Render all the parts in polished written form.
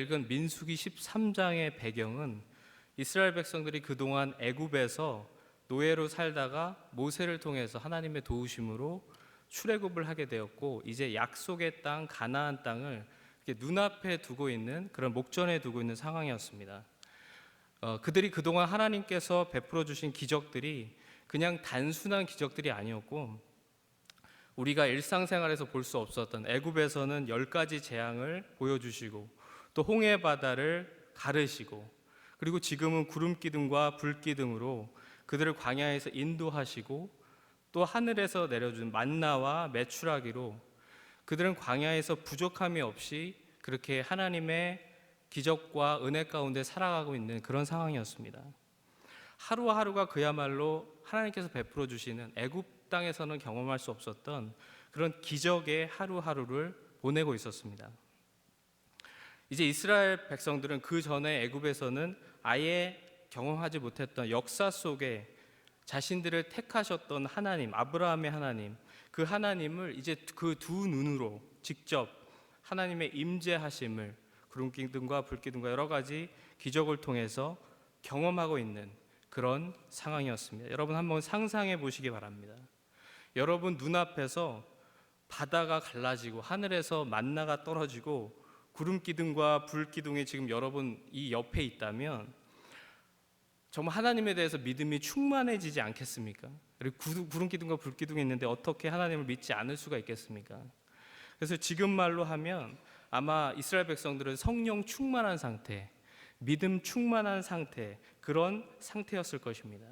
읽은 민수기 13장의 배경은 이스라엘 백성들이 그동안 애굽에서 노예로 살다가 모세를 통해서 하나님의 도우심으로 출애굽을 하게 되었고, 이제 약속의 땅 가나안 땅을 눈앞에 두고 있는, 그런 목전에 두고 있는 상황이었습니다. 그들이 그동안 하나님께서 베풀어 주신 기적들이 그냥 단순한 기적들이 아니었고, 우리가 일상생활에서 볼 수 없었던, 애굽에서는 10가지 재앙을 보여주시고 또 홍해 바다를 가르시고, 그리고 지금은 구름 기둥과 불 기둥으로 그들을 광야에서 인도하시고, 또 하늘에서 내려준 만나와 메추라기로 그들은 광야에서 부족함이 없이 그렇게 하나님의 기적과 은혜 가운데 살아가고 있는 그런 상황이었습니다. 하루하루가 그야말로 하나님께서 베풀어 주시는, 애굽 땅에서는 경험할 수 없었던 그런 기적의 하루하루를 보내고 있었습니다. 이제 이스라엘 백성들은 그 전에 애굽에서는 아예 경험하지 못했던 역사 속에 자신들을 택하셨던 하나님, 아브라함의 하나님, 그 하나님을 이제 그 두 눈으로 직접 하나님의 임재하심을 구름기둥과 불기둥과 여러 가지 기적을 통해서 경험하고 있는 그런 상황이었습니다. 여러분 한번 상상해 보시기 바랍니다. 여러분 눈앞에서 바다가 갈라지고 하늘에서 만나가 떨어지고 구름기둥과 불기둥이 지금 여러분 이 옆에 있다면 정말 하나님에 대해서 믿음이 충만해지지 않겠습니까? 그리고 구름기둥과 불기둥이 있는데 어떻게 하나님을 믿지 않을 수가 있겠습니까? 그래서 지금 말로 하면 아마 이스라엘 백성들은 성령 충만한 상태, 믿음 충만한 상태, 그런 상태였을 것입니다.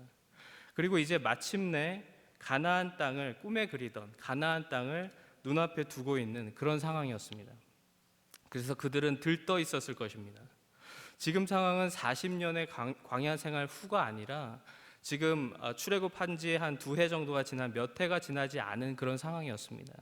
그리고 이제 마침내 가나안 땅을 꿈에 그리던 가나안 땅을 눈앞에 두고 있는 그런 상황이었습니다. 그래서 그들은 들떠 있었을 것입니다. 지금 상황은 40년의 광야 생활 후가 아니라 지금 출애굽한 지 한 2해 정도가 지난, 몇 해가 지나지 않은 그런 상황이었습니다.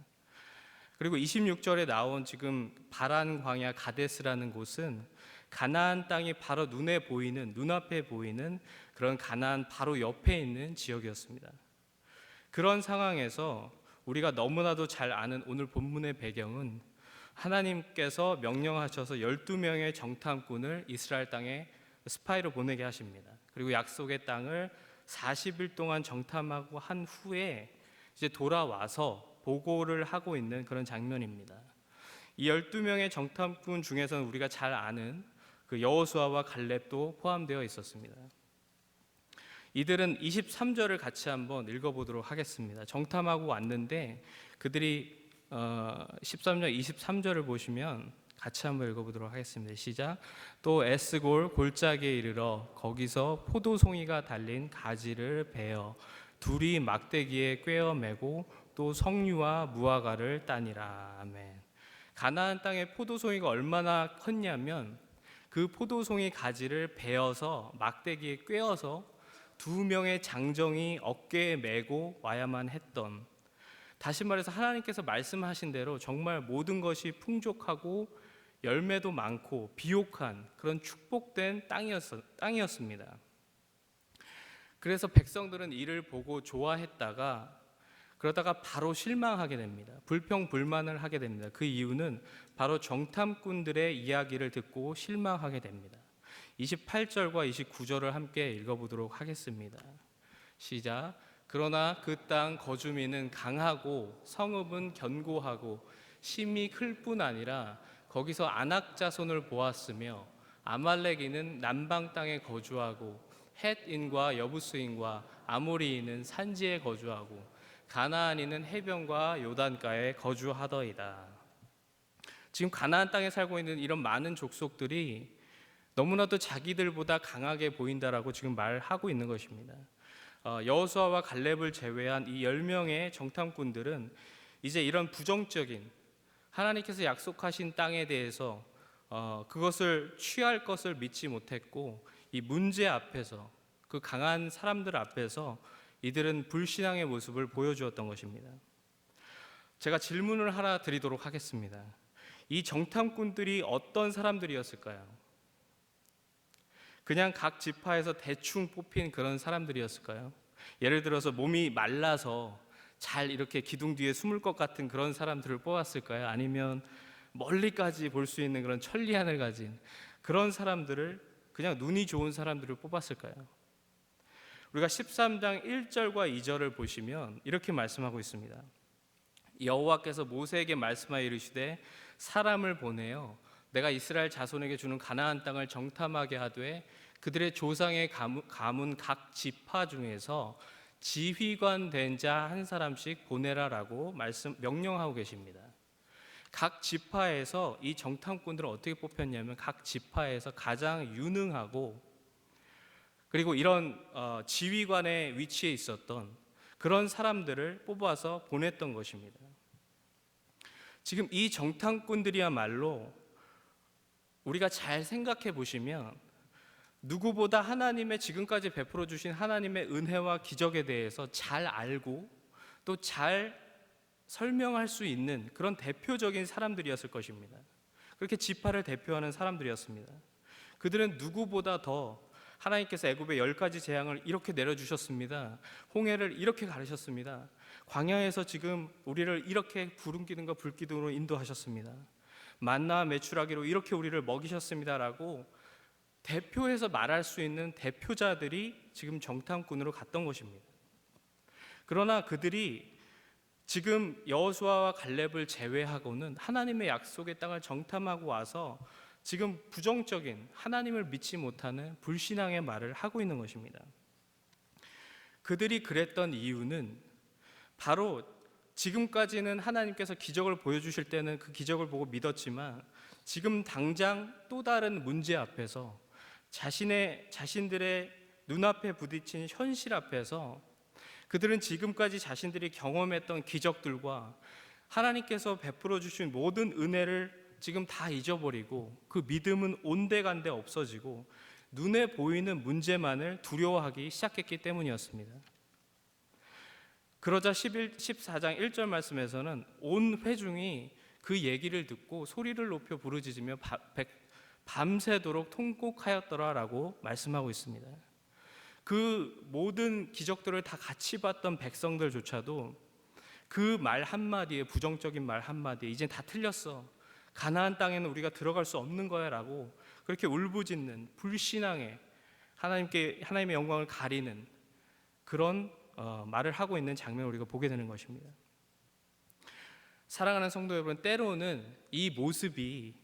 그리고 26절에 나온 지금 바란 광야 가데스라는 곳은 가나안 땅이 바로 눈에 보이는, 눈앞에 보이는 그런 가나안 바로 옆에 있는 지역이었습니다. 그런 상황에서 우리가 너무나도 잘 아는 오늘 본문의 배경은 하나님께서 명령하셔서 12명의 정탐꾼을 이스라엘 땅에 스파이로 보내게 하십니다. 그리고 약속의 땅을 40일 동안 정탐하고 한 후에 이제 돌아와서 보고를 하고 있는 그런 장면입니다. 이 12명의 정탐꾼 중에서는 우리가 잘 아는 그 여호수아와 갈렙도 포함되어 있었습니다. 이들은 23절을 같이 한번 읽어보도록 하겠습니다. 정탐하고 왔는데 그들이 13절 23절을 보시면 같이 한번 읽어보도록 하겠습니다. 시작. 또 에스골 골짜기에 이르러 거기서 포도송이가 달린 가지를 베어 둘이 막대기에 꿰어 매고 또 석류와 무화과를 따니라. 아멘. 가나안 땅의 포도송이가 얼마나 컸냐면 그 포도송이 가지를 베어서 막대기에 꿰어서 2명의 장정이 어깨에 메고 와야만 했던, 다시 말해서 하나님께서 말씀하신 대로 정말 모든 것이 풍족하고 열매도 많고 비옥한 그런 축복된 땅이었습니다. 그래서 백성들은 이를 보고 좋아했다가 그러다가 바로 실망하게 됩니다. 불평불만을 하게 됩니다. 그 이유는 바로 정탐꾼들의 이야기를 듣고 실망하게 됩니다. 28절과 29절을 함께 읽어보도록 하겠습니다. 시작. 그러나 그 땅 거주민은 강하고 성읍은 견고하고 심이 클 뿐 아니라 거기서 아낙 자손을 보았으며 아말렉인은 남방 땅에 거주하고 헷인과 여부스인과 아모리인은 산지에 거주하고 가나안인은 해변과 요단가에 거주하더이다. 지금 가나안 땅에 살고 있는 이런 많은 족속들이 너무나도 자기들보다 강하게 보인다라고 지금 말하고 있는 것입니다. 여호수아와 갈렙을 제외한 이 10명의 정탐꾼들은 이제 이런 부정적인 하나님께서 약속하신 땅에 대해서 그것을 취할 것을 믿지 못했고, 이 문제 앞에서, 그 강한 사람들 앞에서 이들은 불신앙의 모습을 보여주었던 것입니다. 제가 질문을 하나 드리도록 하겠습니다. 이 정탐꾼들이 어떤 사람들이었을까요? 그냥 각 지파에서 대충 뽑힌 그런 사람들이었을까요? 예를 들어서 몸이 말라서 잘 이렇게 기둥 뒤에 숨을 것 같은 그런 사람들을 뽑았을까요? 아니면 멀리까지 볼 수 있는 그런 천리안을 가진 그런 사람들을, 그냥 눈이 좋은 사람들을 뽑았을까요? 우리가 13장 1절과 2절을 보시면 이렇게 말씀하고 있습니다. 여호와께서 모세에게 말씀하여 이르시되 사람을 보내어 내가 이스라엘 자손에게 주는 가나안 땅을 정탐하게 하되 그들의 조상의 가문 각 지파 중에서 지휘관 된 자 한 사람씩 보내라라고 명령하고 계십니다. 각 지파에서 이 정탐꾼들을 어떻게 뽑혔냐면 각 지파에서 가장 유능하고 그리고 이런 지휘관의 위치에 있었던 그런 사람들을 뽑아서 보냈던 것입니다. 지금 이 정탐꾼들이야말로 우리가 잘 생각해 보시면 누구보다 하나님의 지금까지 베풀어 주신 하나님의 은혜와 기적에 대해서 잘 알고 또 잘 설명할 수 있는 그런 대표적인 사람들이었을 것입니다. 그렇게 지파를 대표하는 사람들이었습니다. 그들은 누구보다 더 하나님께서 애굽의 10가지 재앙을 이렇게 내려주셨습니다. 홍해를 이렇게 가르셨습니다. 광야에서 지금 우리를 이렇게 구름기둥과 불기둥으로 인도하셨습니다. 만나와 메추라기로 이렇게 우리를 먹이셨습니다라고 대표해서 말할 수 있는 대표자들이 지금 정탐꾼으로 갔던 것입니다. 그러나 그들이 지금 여호수아와 갈렙을 제외하고는 하나님의 약속의 땅을 정탐하고 와서 지금 부정적인 하나님을 믿지 못하는 불신앙의 말을 하고 있는 것입니다. 그들이 그랬던 이유는 바로 지금까지는 하나님께서 기적을 보여주실 때는 그 기적을 보고 믿었지만 지금 당장 또 다른 문제 앞에서 자신들의 눈앞에 부딪힌 현실 앞에서 그들은 지금까지 자신들이 경험했던 기적들과 하나님께서 베풀어 주신 모든 은혜를 지금 다 잊어버리고 그 믿음은 온데간데 없어지고 눈에 보이는 문제만을 두려워하기 시작했기 때문이었습니다. 그러자 14장 1절 말씀에서는 온 회중이 그 얘기를 듣고 소리를 높여 부르짖으며 밤새도록 통곡하였더라라고 말씀하고 있습니다. 그 모든 기적들을 다 같이 봤던 백성들조차도 그 말 한마디에, 부정적인 말 한마디에 이제 다 틀렸어, 가나안 땅에는 우리가 들어갈 수 없는 거야 라고 그렇게 울부짖는 불신앙에 하나님의 영광을 가리는 그런 말을 하고 있는 장면을 우리가 보게 되는 것입니다. 사랑하는 성도 여러분, 때로는 이 모습이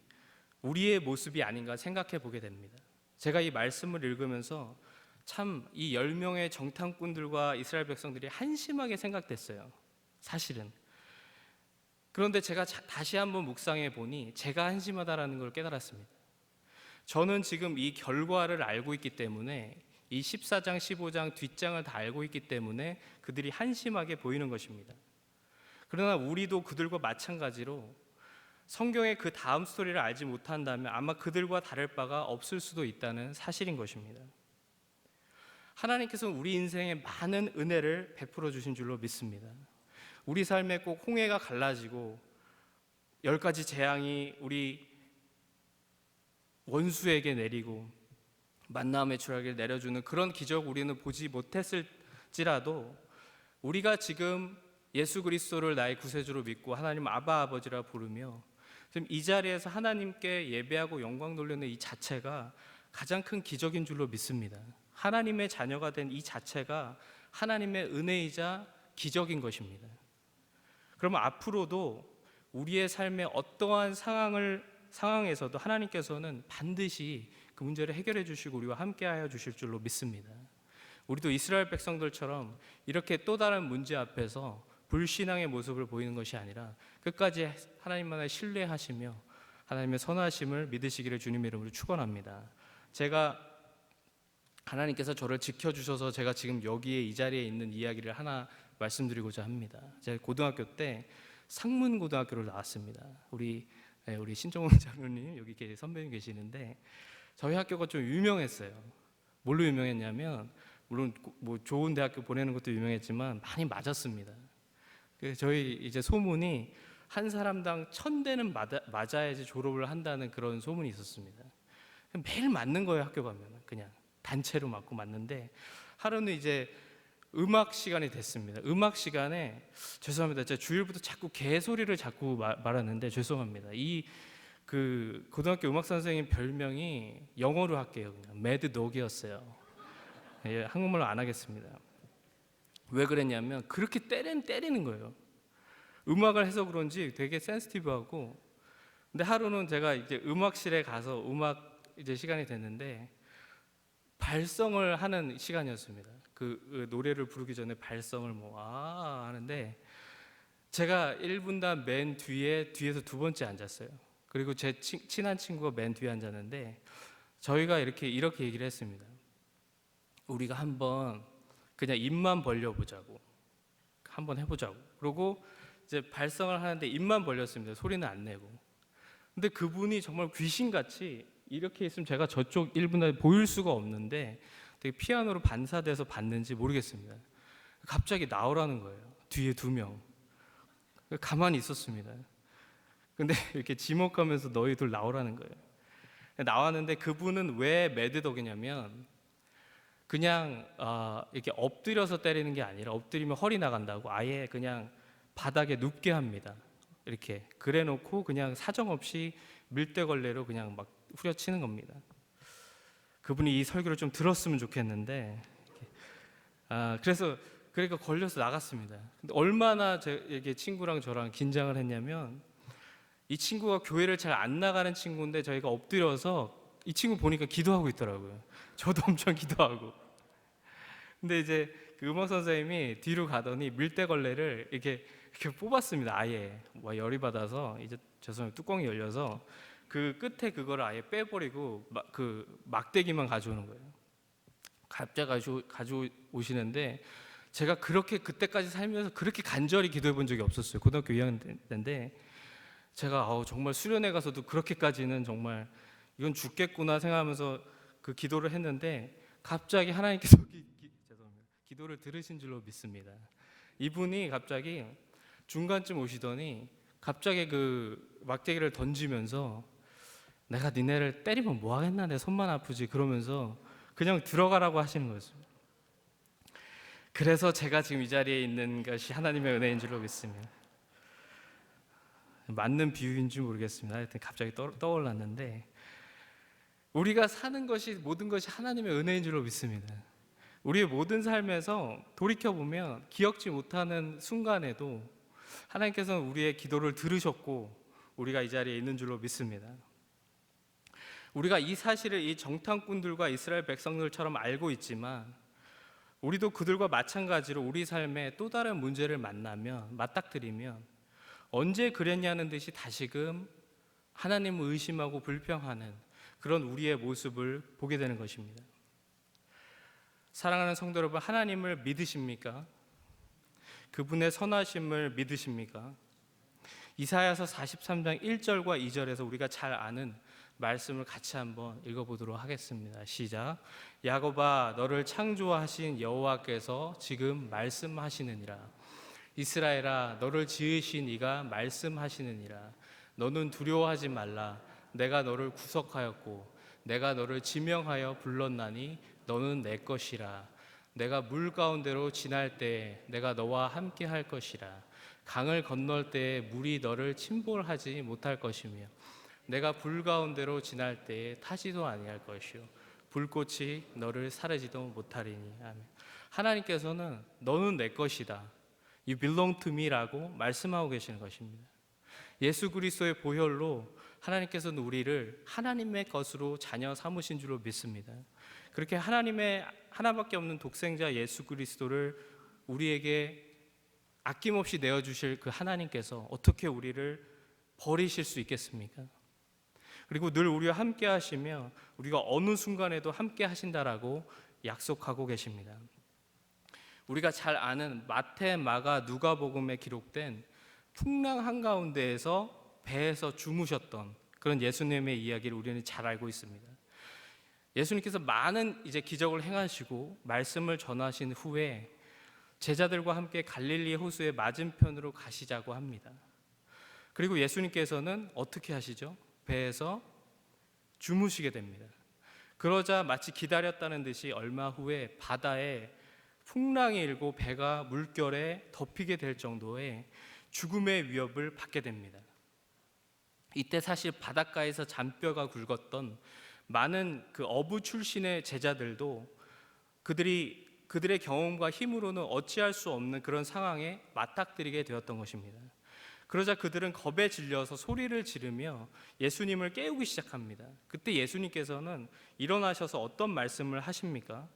우리의 모습이 아닌가 생각해 보게 됩니다. 제가 이 말씀을 읽으면서 참 이 10명의 정탐꾼들과 이스라엘 백성들이 한심하게 생각됐어요, 사실은. 그런데 제가 다시 한번 묵상해 보니 제가 한심하다라는 걸 깨달았습니다. 저는 지금 이 결과를 알고 있기 때문에 이 14장 15장 뒷장을 다 알고 있기 때문에 그들이 한심하게 보이는 것입니다. 그러나 우리도 그들과 마찬가지로 성경의 그 다음 스토리를 알지 못한다면 아마 그들과 다를 바가 없을 수도 있다는 사실인 것입니다. 하나님께서는 우리 인생에 많은 은혜를 베풀어 주신 줄로 믿습니다. 우리 삶에 꼭 홍해가 갈라지고 10가지 재앙이 우리 원수에게 내리고 만나와 메추라기를 내려주는 그런 기적 우리는 보지 못했을지라도 우리가 지금 예수 그리스도를 나의 구세주로 믿고 하나님 아바 아버지라 부르며 지금 이 자리에서 하나님께 예배하고 영광 돌리는 이 자체가 가장 큰 기적인 줄로 믿습니다. 하나님의 자녀가 된 이 자체가 하나님의 은혜이자 기적인 것입니다. 그러면 앞으로도 우리의 삶의 어떠한 상황에서도 하나님께서는 반드시 그 문제를 해결해 주시고 우리와 함께하여 주실 줄로 믿습니다. 우리도 이스라엘 백성들처럼 이렇게 또 다른 문제 앞에서 불신앙의 모습을 보이는 것이 아니라 끝까지 하나님만을 신뢰하시며 하나님의 선하심을 믿으시기를 주님의 이름으로 축원합니다. 제가 하나님께서 저를 지켜주셔서 제가 지금 여기에 이 자리에 있는 이야기를 하나 말씀드리고자 합니다. 제가 고등학교 때 상문고등학교를 나왔습니다. 우리 신정훈 장로님 여기 선배님 계시는데 저희 학교가 좀 유명했어요. 뭘로 유명했냐면 물론 뭐 좋은 대학교 보내는 것도 유명했지만 많이 맞았습니다. 저희 이제 소문이 한 사람당 1000대는 맞아야지 졸업을 한다는 그런 소문이 있었습니다. 매일 맞는 거예요. 학교 가면 그냥 단체로 맞고 맞는데 하루는 이제 음악 시간이 됐습니다. 음악 시간에 죄송합니다. 제가 주일부터 자꾸 개소리를 자꾸 말하는데 죄송합니다. 이 그 고등학교 음악 선생님 별명이 영어로 할게요. 그냥 매드 독이었어요. 예, 한국말로 안 하겠습니다. 왜 그랬냐면 그렇게 때리는 거예요. 음악을 해서 그런지 되게 센시티브하고. 근데 하루는 제가 이제 음악실에 가서 음악 이제 시간이 됐는데 발성을 하는 시간이었습니다. 그 노래를 부르기 전에 발성을 하는데 제가 1분단 맨 뒤에서 두 번째 앉았어요. 그리고 제 친한 친구가 맨 뒤에 앉았는데 저희가 이렇게 얘기를 했습니다. 우리가 한번 그냥 입만 벌려보자고, 한번 해보자고. 그리고 이제 발성을 하는데 입만 벌렸습니다. 소리는 안 내고. 근데 그분이 정말 귀신같이 이렇게 있으면 제가 저쪽 1분단에 보일 수가 없는데 되게 피아노로 반사돼서 봤는지 모르겠습니다. 갑자기 나오라는 거예요. 뒤에 2명. 가만히 있었습니다. 근데 이렇게 지목하면서 너희들 나오라는 거예요. 나왔는데 그분은 왜 매드덕이냐면 그냥 이렇게 엎드려서 때리는 게 아니라 엎드리면 허리 나간다고 아예 그냥 바닥에 눕게 합니다. 이렇게 그래놓고 그냥 사정없이 밀대걸레로 그냥 막 후려치는 겁니다. 그분이 이 설교를 좀 들었으면 좋겠는데 그러니까 걸려서 나갔습니다. 근데 얼마나 이게 친구랑 저랑 긴장을 했냐면 이 친구가 교회를 잘 안 나가는 친구인데 저희가 엎드려서 이 친구 보니까 기도하고 있더라고요. 저도 엄청 기도하고. 근데 이제 그 음악 선생님이 뒤로 가더니 밀대걸레를 이렇게 뽑았습니다. 아예 열이 받아서 이제 죄송해요. 뚜껑이 열려서 그 끝에 그거를 아예 빼버리고 그 막대기만 가져오는 거예요. 갑자기 가져오시는데 제가 그렇게 그때까지 살면서 그렇게 간절히 기도해 본 적이 없었어요. 고등학교 2학년 때인데 제가 정말 수련회 가서도 그렇게까지는 정말 이건 죽겠구나 생각하면서 그 기도를 했는데 갑자기 하나님께서 죄송합니다. 기도를 들으신 줄로 믿습니다. 이분이 갑자기 중간쯤 오시더니 갑자기 그 막대기를 던지면서 내가 니네를 때리면 뭐 하겠나, 내 손만 아프지, 그러면서 그냥 들어가라고 하시는 거였습니다. 그래서 제가 지금 이 자리에 있는 것이 하나님의 은혜인 줄로 믿습니다. 맞는 비유인지 모르겠습니다. 하여튼 갑자기 떠올랐는데 우리가 사는 것이 모든 것이 하나님의 은혜인 줄로 믿습니다. 우리의 모든 삶에서 돌이켜보면 기억지 못하는 순간에도 하나님께서는 우리의 기도를 들으셨고 우리가 이 자리에 있는 줄로 믿습니다. 우리가 이 사실을 이 정탐꾼들과 이스라엘 백성들처럼 알고 있지만 우리도 그들과 마찬가지로 우리 삶에 또 다른 문제를 맞닥뜨리면 언제 그랬냐는 듯이 다시금 하나님을 의심하고 불평하는 그런 우리의 모습을 보게 되는 것입니다. 사랑하는 성도 여러분, 하나님을 믿으십니까? 그분의 선하심을 믿으십니까? 이사야서 43장 1절과 2절에서 우리가 잘 아는 말씀을 같이 한번 읽어보도록 하겠습니다. 시작. 야곱아, 너를 창조하신 여호와께서 지금 말씀하시느니라. 이스라엘아, 너를 지으신 이가 말씀하시느니라. 너는 두려워하지 말라. 내가 너를 구속하였고 내가 너를 지명하여 불렀나니 너는 내 것이라. 내가 물 가운데로 지날 때에 내가 너와 함께 할 것이라. 강을 건널 때에 물이 너를 침몰하지 못할 것이며 내가 불 가운데로 지날 때에 타지도 아니할 것이요 불꽃이 너를 사르지도 못하리니. 아멘. 하나님께서는 너는 내 것이다, You belong to me라고 말씀하고 계시는 것입니다. 예수 그리스도의 보혈로 하나님께서는 우리를 하나님의 것으로 자녀 삼으신 줄로 믿습니다. 그렇게 하나님의 하나밖에 없는 독생자 예수 그리스도를 우리에게 아낌없이 내어주실 그 하나님께서 어떻게 우리를 버리실 수 있겠습니까? 그리고 늘 우리와 함께 하시며 우리가 어느 순간에도 함께 하신다라고 약속하고 계십니다. 우리가 잘 아는 마태, 마가, 누가복음에 기록된 풍랑 한가운데에서 배에서 주무셨던 그런 예수님의 이야기를 우리는 잘 알고 있습니다. 예수님께서 많은 이제 기적을 행하시고 말씀을 전하신 후에 제자들과 함께 갈릴리 호수의 맞은편으로 가시자고 합니다. 그리고 예수님께서는 어떻게 하시죠? 배에서 주무시게 됩니다. 그러자 마치 기다렸다는 듯이 얼마 후에 바다에 풍랑이 일고 배가 물결에 덮이게 될 정도의 죽음의 위협을 받게 됩니다. 이때 사실 바닷가에서 잔뼈가 굵었던 많은 그 어부 출신의 제자들도 그들의 경험과 힘으로는 어찌할 수 없는 그런 상황에 맞닥뜨리게 되었던 것입니다. 그러자 그들은 겁에 질려서 소리를 지르며 예수님을 깨우기 시작합니다. 그때 예수님께서는 일어나셔서 어떤 말씀을 하십니까?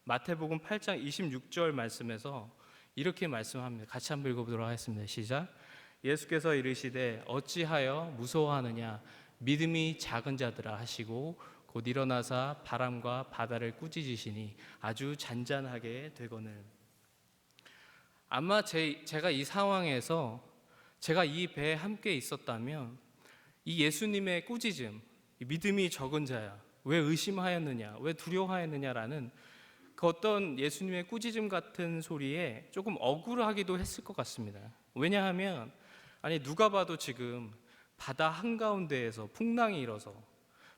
마태복음 8장 26절 말씀에서 이렇게 말씀합니다. 같이 한번 읽어보도록 하겠습니다. 시작. 예수께서 이르시되 어찌하여 무서워하느냐 믿음이 작은 자들아 하시고 곧 일어나사 바람과 바다를 꾸짖으시니 아주 잔잔하게 되거늘. 아마 제가 이 상황에서 제가 이 배에 함께 있었다면 이 예수님의 꾸짖음, 믿음이 적은 자야 왜 의심하였느냐 왜 두려워하였느냐라는 그 어떤 예수님의 꾸짖음 같은 소리에 조금 억울하기도 했을 것 같습니다. 왜냐하면 아니 누가 봐도 지금 바다 한가운데에서 풍랑이 일어서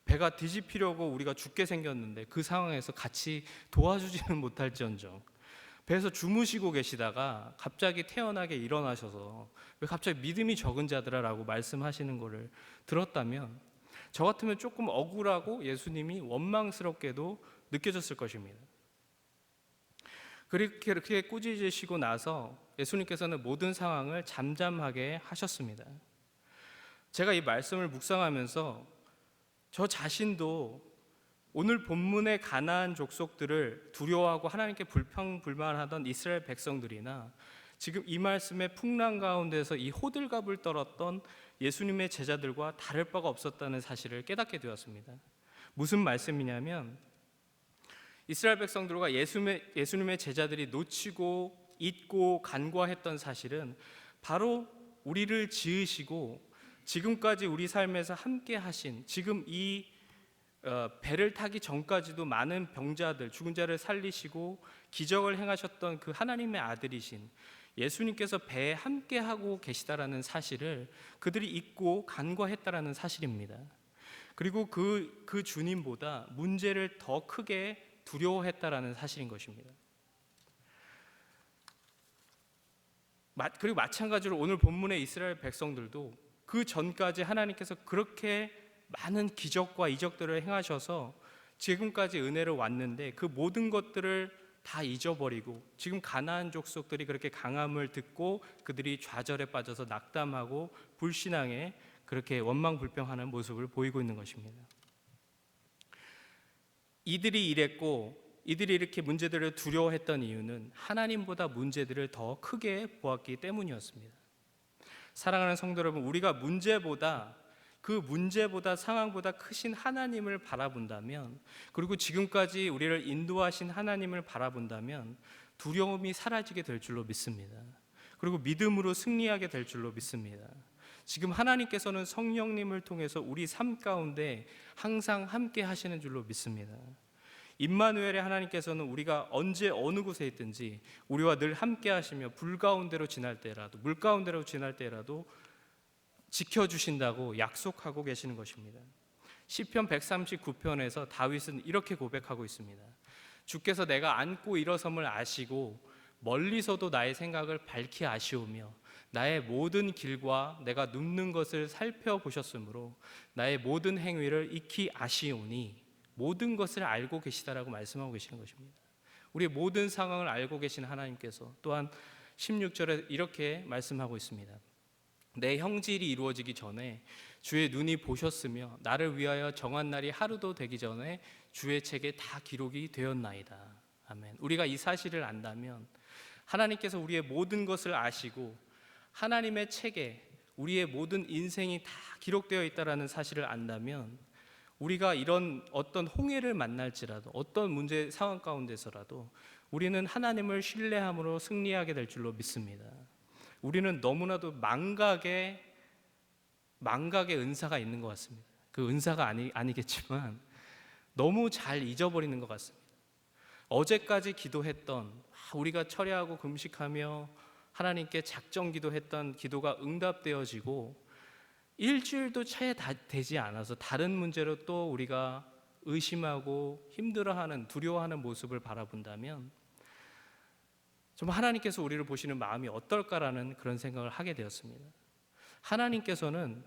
배가 뒤집히려고 우리가 죽게 생겼는데 그 상황에서 같이 도와주지는 못할지언정 배에서 주무시고 계시다가 갑자기 태연하게 일어나셔서 왜 갑자기 믿음이 적은 자들아라고 말씀하시는 것을 들었다면 저 같으면 조금 억울하고 예수님이 원망스럽게도 느껴졌을 것입니다. 그렇게 꾸짖으시고 나서 예수님께서는 모든 상황을 잠잠하게 하셨습니다. 제가 이 말씀을 묵상하면서 저 자신도 오늘 본문의 가나안 족속들을 두려워하고 하나님께 불평불만하던 이스라엘 백성들이나 지금 이 말씀의 풍랑 가운데서 이 호들갑을 떨었던 예수님의 제자들과 다를 바가 없었다는 사실을 깨닫게 되었습니다. 무슨 말씀이냐면 이스라엘 백성들과 예수님의 제자들이 놓치고 잊고 간과했던 사실은 바로 우리를 지으시고 지금까지 우리 삶에서 함께 하신 지금 이 배를 타기 전까지도 많은 병자들, 죽은 자를 살리시고 기적을 행하셨던 그 하나님의 아들이신 예수님께서 배에 함께 하고 계시다라는 사실을 그들이 잊고 간과했다라는 사실입니다. 그리고 그 주님보다 문제를 더 크게 두려워했다라는 사실인 것입니다. 그리고 마찬가지로 오늘 본문의 이스라엘 백성들도 그 전까지 하나님께서 그렇게 많은 기적과 이적들을 행하셔서 지금까지 은혜를 왔는데 그 모든 것들을 다 잊어버리고 지금 가나안 족속들이 그렇게 강함을 듣고 그들이 좌절에 빠져서 낙담하고 불신앙에 그렇게 원망불평하는 모습을 보이고 있는 것입니다. 이들이 이랬고 이들이 이렇게 문제들을 두려워했던 이유는 하나님보다 문제들을 더 크게 보았기 때문이었습니다. 사랑하는 성도 여러분, 우리가 그 문제보다 상황보다 크신 하나님을 바라본다면, 그리고 지금까지 우리를 인도하신 하나님을 바라본다면 두려움이 사라지게 될 줄로 믿습니다. 그리고 믿음으로 승리하게 될 줄로 믿습니다. 지금 하나님께서는 성령님을 통해서 우리 삶 가운데 항상 함께 하시는 줄로 믿습니다. 임마누엘의 하나님께서는 우리가 언제 어느 곳에 있든지 우리와 늘 함께 하시며 불 가운데로 지날 때라도 물 가운데로 지날 때라도 지켜주신다고 약속하고 계시는 것입니다. 시편 139편에서 다윗은 이렇게 고백하고 있습니다. 주께서 내가 앉고 일어섬을 아시고 멀리서도 나의 생각을 밝히 아시오며 나의 모든 길과 내가 눕는 것을 살펴보셨으므로 나의 모든 행위를 익히 아시오니 모든 것을 알고 계시다라고 말씀하고 계시는 것입니다. 우리의 모든 상황을 알고 계신 하나님께서 또한 16절에 이렇게 말씀하고 있습니다. 내 형질이 이루어지기 전에 주의 눈이 보셨으며 나를 위하여 정한 날이 하루도 되기 전에 주의 책에 다 기록이 되었나이다. 아멘. 우리가 이 사실을 안다면 하나님께서 우리의 모든 것을 아시고 하나님의 책에 우리의 모든 인생이 다 기록되어 있다는 사실을 안다면 우리가 이런 어떤 홍해를 만날지라도 어떤 문제 상황 가운데서라도 우리는 하나님을 신뢰함으로 승리하게 될 줄로 믿습니다. 우리는 너무나도 망각의 은사가 있는 것 같습니다. 그 은사가 아니겠지만 너무 잘 잊어버리는 것 같습니다. 어제까지 기도했던 우리가 철야하고 금식하며 하나님께 작정 기도했던 기도가 응답되어지고 일주일도 채 되지 않아서 다른 문제로 또 우리가 의심하고 힘들어하는 두려워하는 모습을 바라본다면 좀 하나님께서 우리를 보시는 마음이 어떨까라는 그런 생각을 하게 되었습니다. 하나님께서는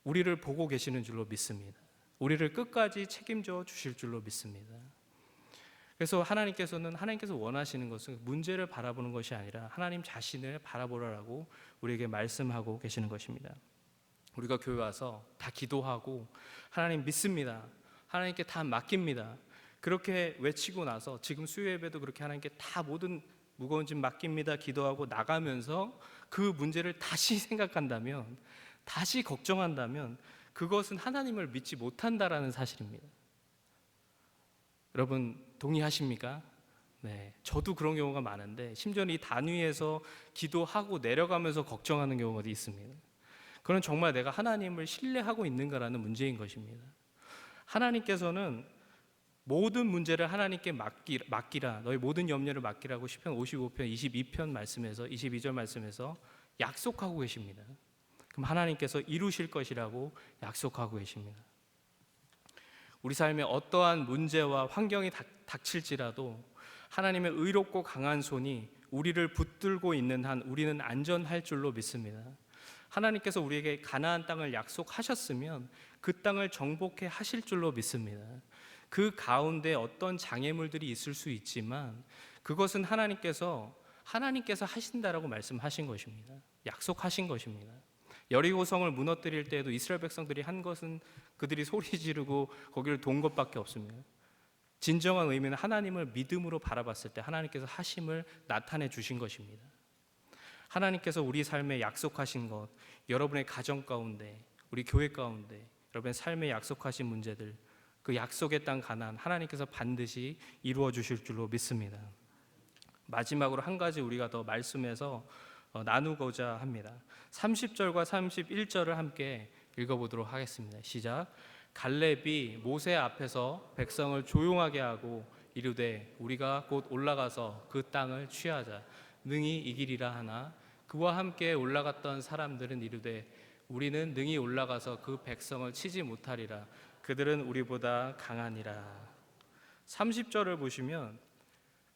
우리를 보고 계시는 줄로 믿습니다. 우리를 끝까지 책임져 주실 줄로 믿습니다. 그래서 하나님께서 원하시는 것은 문제를 바라보는 것이 아니라 하나님 자신을 바라보라라고 우리에게 말씀하고 계시는 것입니다. 우리가 교회 와서 다 기도하고 하나님 믿습니다, 하나님께 다 맡깁니다, 그렇게 외치고 나서 지금 수요 예배도 그렇게 하나님께 다 모든 무거운 짐 맡깁니다 기도하고 나가면서 그 문제를 다시 생각한다면, 다시 걱정한다면 그것은 하나님을 믿지 못한다라는 사실입니다. 여러분 동의하십니까? 네, 저도 그런 경우가 많은데 심지어 이 단위에서 기도하고 내려가면서 걱정하는 경우가 있습니다. 그건 정말 내가 하나님을 신뢰하고 있는가라는 문제인 것입니다. 하나님께서는 모든 문제를 하나님께 맡기라, 너희 모든 염려를 맡기라고 시편 55편 22편 말씀에서 22절 말씀에서 약속하고 계십니다. 그럼 하나님께서 이루실 것이라고 약속하고 계십니다. 우리 삶에 어떠한 문제와 환경이 닥칠지라도 하나님의 의롭고 강한 손이 우리를 붙들고 있는 한 우리는 안전할 줄로 믿습니다. 하나님께서 우리에게 가나안 땅을 약속하셨으면 그 땅을 정복해 하실 줄로 믿습니다. 그 가운데 어떤 장애물들이 있을 수 있지만 그것은 하나님께서 하신다라고 말씀하신 것입니다. 약속하신 것입니다. 여리고성을 무너뜨릴 때에도 이스라엘 백성들이 한 것은 그들이 소리 지르고 거기를 돈 것밖에 없습니다. 진정한 의미는 하나님을 믿음으로 바라봤을 때 하나님께서 하심을 나타내 주신 것입니다. 하나님께서 우리 삶에 약속하신 것, 여러분의 가정 가운데, 우리 교회 가운데 여러분의 삶에 약속하신 문제들, 그 약속의 땅 가나안 하나님께서 반드시 이루어 주실 줄로 믿습니다. 마지막으로 한 가지 우리가 더 말씀에서 나누고자 합니다. 30절과 31절을 함께 읽어보도록 하겠습니다. 시작. 갈렙이 모세 앞에서 백성을 조용하게 하고 이르되 우리가 곧 올라가서 그 땅을 취하자 능히 이기리라 하나 그와 함께 올라갔던 사람들은 이르되 우리는 능히 올라가서 그 백성을 치지 못하리라 그들은 우리보다 강하니라. 30절을 보시면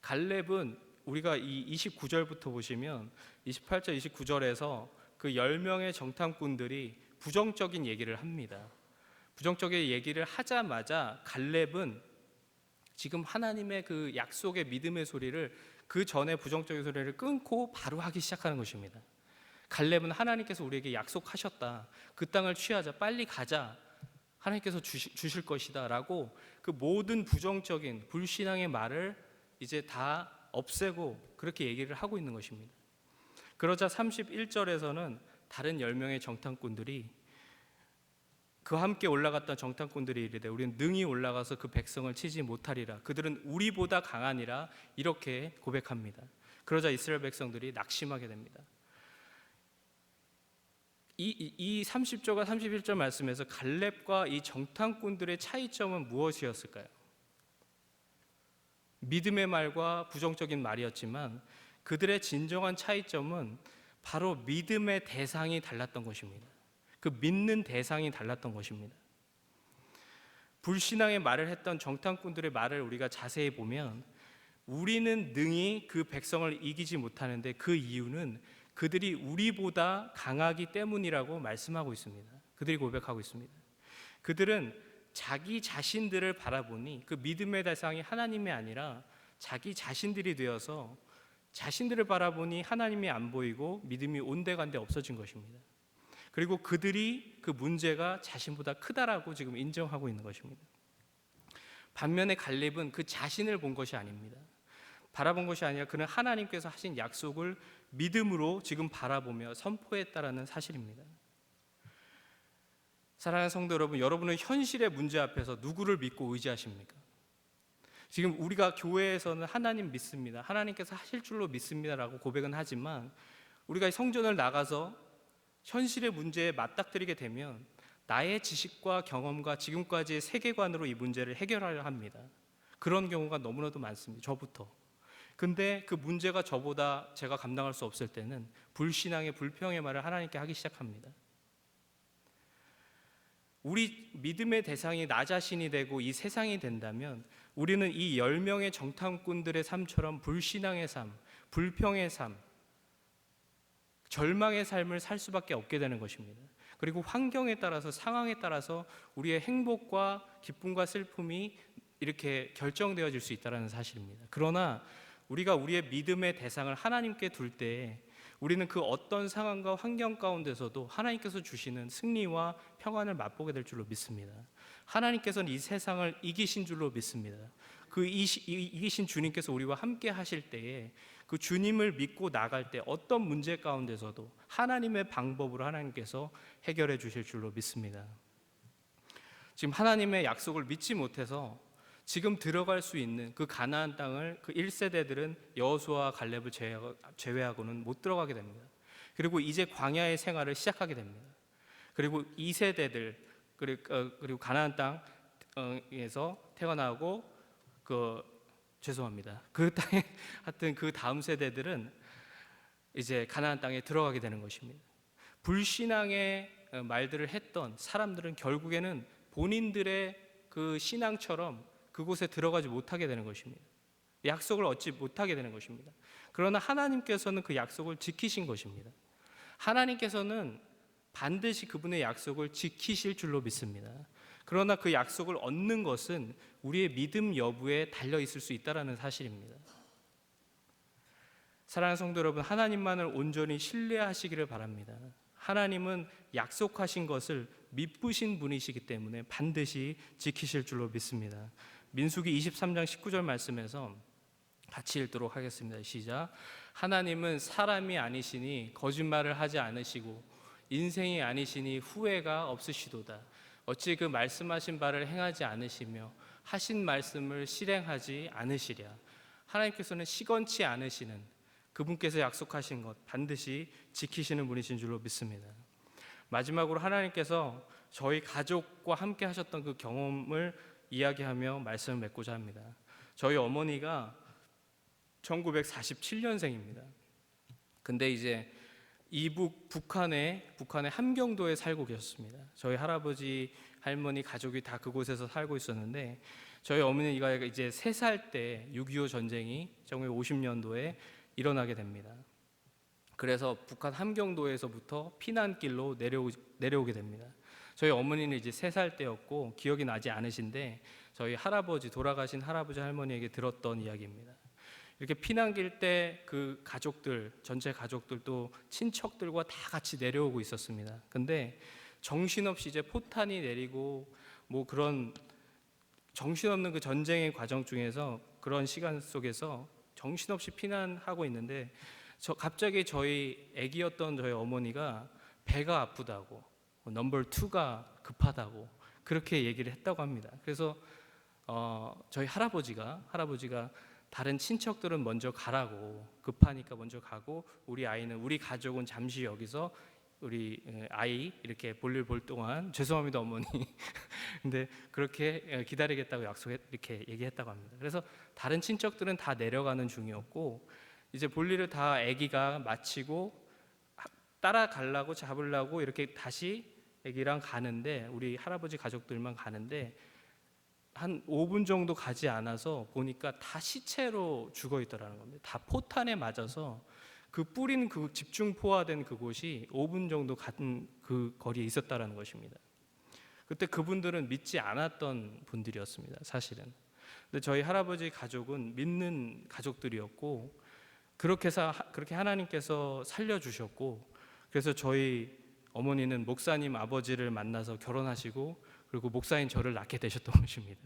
갈렙은 우리가 이 29절부터 보시면 28절 29절에서 그 10명의 정탐꾼들이 부정적인 얘기를 합니다. 부정적인 얘기를 하자마자 갈렙은 지금 하나님의 그 약속의 믿음의 소리를 그 전에 부정적인 소리를 끊고 바로 하기 시작하는 것입니다. 갈렙은 하나님께서 우리에게 약속하셨다, 그 땅을 취하자, 빨리 가자, 하나님께서 주실 것이다 라고 그 모든 부정적인 불신앙의 말을 이제 다 없애고 그렇게 얘기를 하고 있는 것입니다. 그러자 31절에서는 다른 10명의 정탐꾼들이 그와 함께 올라갔던 정탐꾼들이 이르되 우리는 능히 올라가서 그 백성을 치지 못하리라 그들은 우리보다 강하니라 이렇게 고백합니다. 그러자 이스라엘 백성들이 낙심하게 됩니다. 이 30절과 31절 말씀에서 갈렙과 이 정탐꾼들의 차이점은 무엇이었을까요? 믿음의 말과 부정적인 말이었지만 그들의 진정한 차이점은 바로 믿음의 대상이 달랐던 것입니다. 그 믿는 대상이 달랐던 것입니다. 불신앙의 말을 했던 정탐꾼들의 말을 우리가 자세히 보면 우리는 능히 그 백성을 이기지 못하는데 그 이유는 그들이 우리보다 강하기 때문이라고 말씀하고 있습니다. 그들이 고백하고 있습니다. 그들은 자기 자신들을 바라보니 그 믿음의 대상이 하나님이 아니라 자기 자신들이 되어서 자신들을 바라보니 하나님이 안 보이고 믿음이 온데간데 없어진 것입니다. 그리고 그들이 그 문제가 자신보다 크다라고 지금 인정하고 있는 것입니다. 반면에 갈렙은 그 자신을 본 것이 아닙니다. 바라본 것이 아니라 그는 하나님께서 하신 약속을 믿음으로 지금 바라보며 선포했다라는 사실입니다. 사랑하는 성도 여러분, 여러분은 현실의 문제 앞에서 누구를 믿고 의지하십니까? 지금 우리가 교회에서는 하나님 믿습니다, 하나님께서 하실 줄로 믿습니다라고 고백은 하지만 우리가 성전을 나가서 현실의 문제에 맞닥뜨리게 되면 나의 지식과 경험과 지금까지의 세계관으로 이 문제를 해결하려 합니다. 그런 경우가 너무나도 많습니다. 저부터. 근데 그 문제가 저보다 제가 감당할 수 없을 때는 불신앙의 불평의 말을 하나님께 하기 시작합니다. 우리 믿음의 대상이 나 자신이 되고 이 세상이 된다면 우리는 이 10명의 정탐꾼들의 삶처럼 불신앙의 삶, 불평의 삶, 절망의 삶을 살 수밖에 없게 되는 것입니다. 그리고 환경에 따라서, 상황에 따라서 우리의 행복과 기쁨과 슬픔이 이렇게 결정되어질 수 있다는 사실입니다. 그러나 우리가 우리의 믿음의 대상을 하나님께 둘 때 우리는 그 어떤 상황과 환경 가운데서도 하나님께서 주시는 승리와 평안을 맛보게 될 줄로 믿습니다. 하나님께서는 이 세상을 이기신 줄로 믿습니다. 그 이기신 주님께서 우리와 함께 하실 때에 그 주님을 믿고 나갈 때 어떤 문제 가운데서도 하나님의 방법으로 하나님께서 해결해 주실 줄로 믿습니다. 지금 하나님의 약속을 믿지 못해서 지금 들어갈 수 있는 그 가나안 땅을 그 1세대들은 여호수아와 갈렙을 제외하고는 못 들어가게 됩니다. 그리고 이제 광야의 생활을 시작하게 됩니다. 그리고 2세대들 그리고 가나안 땅에서 태어나고 그 땅에 하여튼 그 다음 세대들은 이제 가나안 땅에 들어가게 되는 것입니다. 불신앙의 말들을 했던 사람들은 결국에는 본인들의 그 신앙처럼 그곳에 들어가지 못하게 되는 것입니다. 약속을 얻지 못하게 되는 것입니다. 그러나 하나님께서는 그 약속을 지키신 것입니다. 하나님께서는 반드시 그분의 약속을 지키실 줄로 믿습니다. 그러나 그 약속을 얻는 것은 우리의 믿음 여부에 달려 있을 수 있다는 사실입니다. 사랑하는 성도 여러분, 하나님만을 온전히 신뢰하시기를 바랍니다. 하나님은 약속하신 것을 믿으신 분이시기 때문에 반드시 지키실 줄로 믿습니다. 민수기 23장 19절 말씀에서 같이 읽도록 하겠습니다. 시작. 하나님은 사람이 아니시니 거짓말을 하지 않으시고 인생이 아니시니 후회가 없으시도다. 어찌 그 말씀하신 바를 행하지 않으시며 하신 말씀을 실행하지 않으시랴. 하나님께서는 시건치 않으시는 그분께서 약속하신 것 반드시 지키시는 분이신 줄로 믿습니다. 마지막으로 하나님께서 저희 가족과 함께 하셨던 그 경험을 이야기하며 말씀을 맺고자 합니다. 저희 어머니가 1947년생입니다. 근데 이제 이북 북한의 함경도에 살고 계셨습니다. 저희 할아버지, 할머니 가족이 다 그곳에서 살고 있었는데 저희 어머니가 이제 3살 때 6.25 전쟁이 1950년도에 일어나게 됩니다. 그래서 북한 함경도에서부터 피난길로 내려오게 됩니다. 저희 어머니는 이제 3살 때였고 기억이 나지 않으신데 저희 할아버지, 돌아가신 할아버지 할머니에게 들었던 이야기입니다. 이렇게 피난길 때 그 가족들, 전체 가족들도 친척들과 다 같이 내려오고 있었습니다. 근데 정신없이 이제 포탄이 내리고 뭐 그런 정신없는 그 전쟁의 과정 중에서 그런 시간 속에서 정신없이 피난하고 있는데 갑자기 저희 아기였던 저희 어머니가 배가 아프다고, 넘버 2가 급하다고 그렇게 얘기를 했다고 합니다. 그래서 저희 할아버지가 다른 친척들은 먼저 가라고, 급하니까 먼저 가고 우리 가족은 잠시 여기서 우리 아이 이렇게 볼일 볼 동안, 죄송합니다 어머니 근데 그렇게 기다리겠다고 이렇게 얘기했다고 합니다. 그래서 다른 친척들은 다 내려가는 중이었고 이제 볼일을 다 아기가 마치고 따라가려고 잡으려고 이렇게 다시 아기랑 가는데, 우리 할아버지 가족들만 가는데 한 5분 정도 가지 않아서 보니까 다 시체로 죽어 있더라는 겁니다. 다 포탄에 맞아서 그 뿌린 그 집중포화된 그곳이 5분 정도 가는 그 거리에 있었다라는 것입니다. 그때 그분들은 믿지 않았던 분들이었습니다, 사실은. 근데 저희 할아버지 가족은 믿는 가족들이었고 그렇게 하나님께서 살려주셨고, 그래서 저희 어머니는 목사님 아버지를 만나서 결혼하시고 그리고 목사인 저를 낳게 되셨던 것입니다.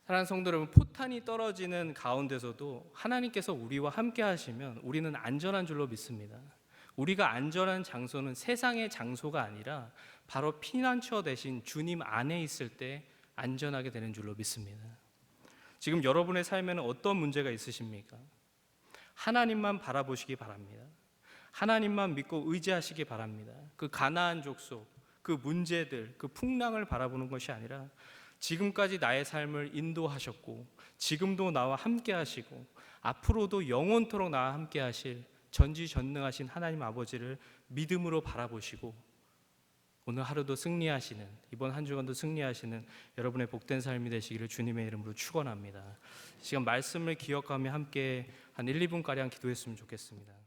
사랑하는 성도 여러분, 포탄이 떨어지는 가운데서도 하나님께서 우리와 함께 하시면 우리는 안전한 줄로 믿습니다. 우리가 안전한 장소는 세상의 장소가 아니라 바로 피난처 대신 주님 안에 있을 때 안전하게 되는 줄로 믿습니다. 지금 여러분의 삶에는 어떤 문제가 있으십니까? 하나님만 바라보시기 바랍니다. 하나님만 믿고 의지하시기 바랍니다. 그 가나안 족속, 그 문제들, 그 풍랑을 바라보는 것이 아니라 지금까지 나의 삶을 인도하셨고 지금도 나와 함께 하시고 앞으로도 영원토록 나와 함께 하실 전지전능하신 하나님 아버지를 믿음으로 바라보시고 오늘 하루도 승리하시는, 이번 한 주간도 승리하시는 여러분의 복된 삶이 되시기를 주님의 이름으로 축원합니다. 이 시간 말씀을 기억하며 함께 한 1, 2분가량 기도했으면 좋겠습니다.